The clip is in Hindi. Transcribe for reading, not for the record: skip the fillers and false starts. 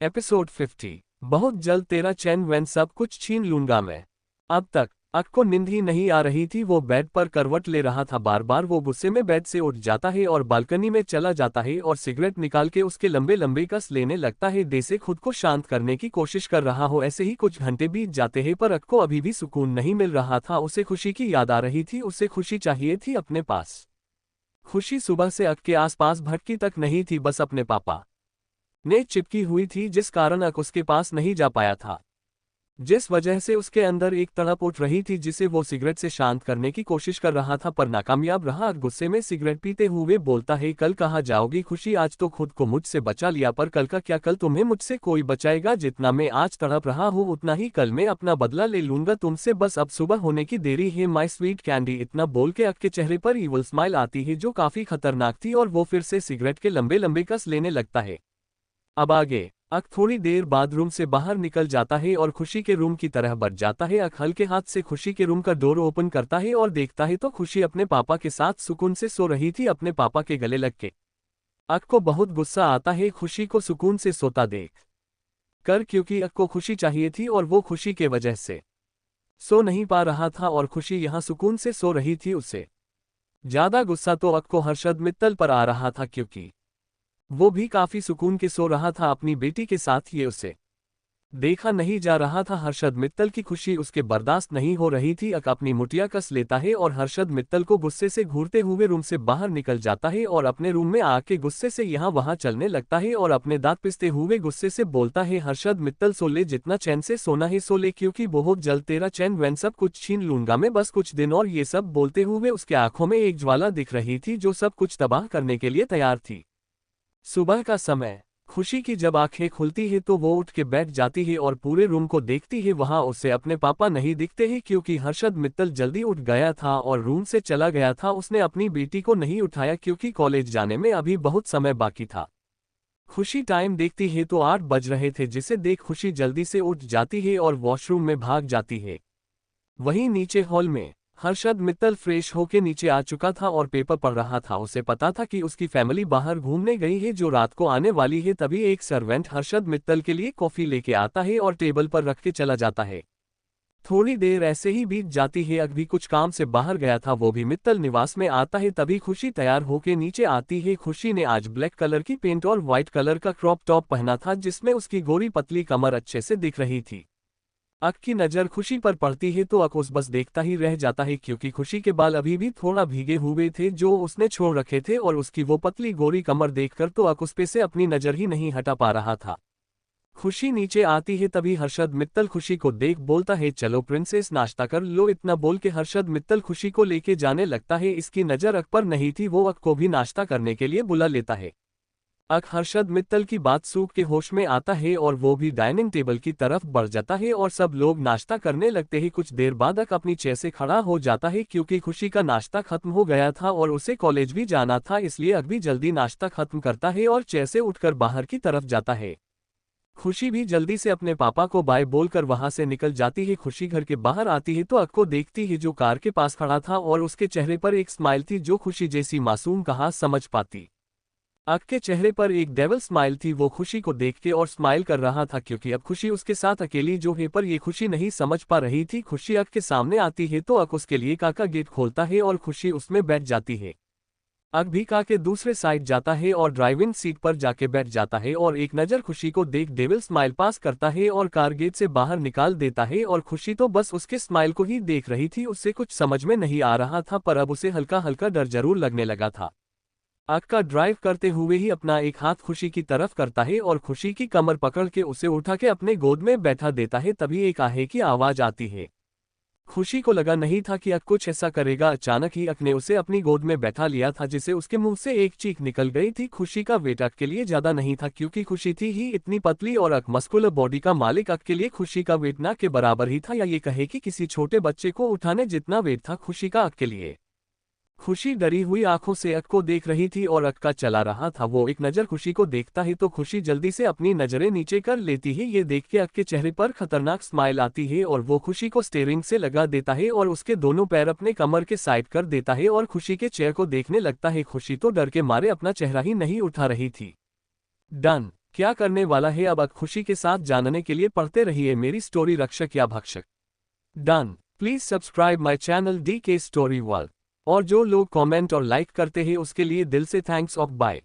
एपिसोड 50। बहुत जल्द तेरा चैन वैन सब कुछ छीन लूंगा मैं। अब तक अक को नींद ही नहीं आ रही थी। वो बेड पर करवट ले रहा था। बार बार वो गुस्से में बेड से उठ जाता है और बालकनी में चला जाता है और सिगरेट निकाल के उसके लंबे लंबे कस लेने लगता है, जैसे खुद को शांत करने की कोशिश कर रहा हो। ऐसे ही कुछ घंटे बीत जाते हैं पर अक को अभी भी सुकून नहीं मिल रहा था। उसे खुशी की याद आ रही थी। उसे खुशी चाहिए थी अपने पास। खुशी सुबह से अक के आसपास भटकी तक नहीं थी, बस अपने पापा ने चिपकी हुई थी, जिस कारण अक उसके पास नहीं जा पाया था, जिस वजह से उसके अंदर एक तड़प उठ रही थी जिसे वो सिगरेट से शांत करने की कोशिश कर रहा था पर नाकामयाब रहा। अक गुस्से में सिगरेट पीते हुए बोलता है, कल कहाँ जाओगी खुशी? आज तो खुद को मुझसे बचा लिया, पर कल का क्या? कल तुम्हें मुझसे कोई बचाएगा? जितना मैं आज तड़प रहा हूँ उतना ही कल मैं अपना बदला ले लूंगा तुमसे। बस अब सुबह होने की देरी है माय स्वीट कैंडी। इतना बोल के अक के चेहरे पर ईवल स्माइल आती है जो काफी खतरनाक थी और वो फिर से सिगरेट के लंबे लंबे कस लेने लगता है। अब आगे अक थोड़ी देर बाद रूम से बाहर निकल जाता है और खुशी के रूम की तरह बढ़ जाता है। अक हल्के हाथ से खुशी के रूम का डोर ओपन करता है और देखता है तो खुशी अपने पापा के साथ सुकून से सो रही थी, अपने पापा के गले लग के। अक को बहुत गुस्सा आता है खुशी को सुकून से सोता देख कर, क्योंकि अक को खुशी चाहिए थी और वो खुशी के वजह से सो नहीं पा रहा था और खुशी यहाँ सुकून से सो रही थी। उससे ज्यादा गुस्सा तो अक को हर्षद मित्तल पर आ रहा था, क्योंकि वो भी काफी सुकून के सो रहा था अपनी बेटी के साथ। ये उसे देखा नहीं जा रहा था। हर्षद मित्तल की खुशी उसके बर्दाश्त नहीं हो रही थी। अक अपनी मुठिया कस लेता है और हर्षद मित्तल को गुस्से से घूरते हुए रूम से बाहर निकल जाता है और अपने रूम में आके गुस्से से यहाँ वहाँ चलने लगता है और अपने दांत पिसते हुए गुस्से से बोलता है, हर्षद मित्तल सो ले, जितना चैन से सोना है सो ले, क्योंकि बहुत जल्द तेरा चैन वैन सब कुछ छीन लूंगा मैं, बस कुछ दिन और। ये सब बोलते हुए उसके आंखों में एक ज्वाला दिख रही थी जो सब कुछ तबाह करने के लिए तैयार थी। सुबह का समय खुशी की जब आंखें खुलती है तो वो उठ के बैठ जाती है और पूरे रूम को देखती है। वहां उसे अपने पापा नहीं दिखते हैं, क्योंकि हर्षद मित्तल जल्दी उठ गया था और रूम से चला गया था। उसने अपनी बेटी को नहीं उठाया क्योंकि कॉलेज जाने में अभी बहुत समय बाकी था। खुशी टाइम देखती है तो 8 बज रहे थे, जिसे देख खुशी जल्दी से उठ जाती है और वॉशरूम में भाग जाती है। वहीं नीचे हॉल में हर्षद मित्तल फ्रेश होके नीचे आ चुका था और पेपर पढ़ रहा था। उसे पता था कि उसकी फैमिली बाहर घूमने गई है जो रात को आने वाली है। तभी एक सर्वेंट हर्षद मित्तल के लिए कॉफी लेके आता है और टेबल पर रख के चला जाता है। थोड़ी देर ऐसे ही बीत जाती है। अभी कुछ काम से बाहर गया था, वो भी मित्तल निवास में आता है। तभी खुशी तैयार होके नीचे आती है। खुशी ने आज ब्लैक कलर की पेंट और व्हाइट कलर का क्रॉप टॉप पहना था जिसमें उसकी गोरी पतली कमर अच्छे से दिख रही थी। अक की नज़र खुशी पर पड़ती है तो अक उस बस देखता ही रह जाता है, क्योंकि खुशी के बाल अभी भी थोड़ा भीगे हुए थे जो उसने छोड़ रखे थे और उसकी वो पतली गोरी कमर देखकर तो अक उस पे से अपनी नज़र ही नहीं हटा पा रहा था। खुशी नीचे आती है तभी हर्षद मित्तल खुशी को देख बोलता है, चलो प्रिंसेस नाश्ता कर लो। इतना बोल के हर्षद मित्तल खुशी को लेके जाने लगता है। इसकी नज़र अक पर नहीं थी, वो अक को भी नाश्ता करने के लिए बुला लेता है। अक हर्षद मित्तल की बात सूख के होश में आता है और वो भी डाइनिंग टेबल की तरफ बढ़ जाता है और सब लोग नाश्ता करने लगते हैं। कुछ देर बाद अक अपनी चेयर से खड़ा हो जाता है, क्योंकि खुशी का नाश्ता खत्म हो गया था और उसे कॉलेज भी जाना था, इसलिए अक भी जल्दी नाश्ता खत्म करता है और चेयर से उठकर बाहर की तरफ जाता है। खुशी भी जल्दी से अपने पापा को बाय बोलकर वहां से निकल जाती है। खुशी घर के बाहर आती है तो अक को देखती है जो कार के पास खड़ा था और उसके चेहरे पर एक स्माइल थी जो खुशी जैसी मासूम कहाँ समझ पाती। अक के चेहरे पर एक डेविल स्माइल थी। वो खुशी को देख के और स्माइल कर रहा था, क्योंकि अब खुशी उसके साथ अकेली जो है, पर ये खुशी नहीं समझ पा रही थी। खुशी अक के सामने आती है तो अक उसके लिए कार का गेट खोलता है और खुशी उसमें बैठ जाती है। अक भी कार के दूसरे साइड जाता है और ड्राइविंग सीट पर जाके बैठ जाता है और एक नज़र खुशी को देख डेविल स्माइल पास करता है और कार गेट से बाहर निकाल देता है। और खुशी तो बस उसके स्माइल को ही देख रही थी, उससे कुछ समझ में नहीं आ रहा था, पर अब उसे हल्का हल्का डर जरूर लगने लगा था। अक का ड्राइव करते हुए ही अपना एक हाथ खुशी की तरफ करता है और खुशी की कमर पकड़ के उसे उठा के अपने गोद में बैठा देता है। तभी एक आहे की आवाज आती है। खुशी को लगा नहीं था कि अक कुछ ऐसा करेगा। अचानक ही अक ने उसे अपनी गोद में बैठा लिया था, जिसे उसके मुंह से एक चीख निकल गई थी। खुशी का वेट अक के लिए ज्यादा नहीं था, क्योंकि खुशी थी ही इतनी पतली और अक मस्कुलर बॉडी का मालिक। अक के लिए खुशी का वेट ना के बराबर ही था, या ये कहे कि किसी छोटे बच्चे को उठाने जितना वेट था खुशी का अक के लिए। खुशी डरी हुई आंखों से अक को देख रही थी और अक का चला रहा था। वो एक नज़र खुशी को देखता है तो खुशी जल्दी से अपनी नज़रें नीचे कर लेती है। ये देख के अक के चेहरे पर खतरनाक स्माइल आती है और वो खुशी को स्टीयरिंग से लगा देता है और उसके दोनों पैर अपने कमर के साइड कर देता है और खुशी के चेहरे को देखने लगता है। खुशी तो डर के मारे अपना चेहरा ही नहीं उठा रही थी। डन। क्या करने वाला है अब खुशी के साथ जानने के लिए पढ़ते रहिए मेरी स्टोरी रक्षक या भक्षक। Done. Please subscribe my channel DK story world. और जो लोग कमेंट और लाइक करते हैं उसके लिए दिल से थैंक्स ऑफ बाय।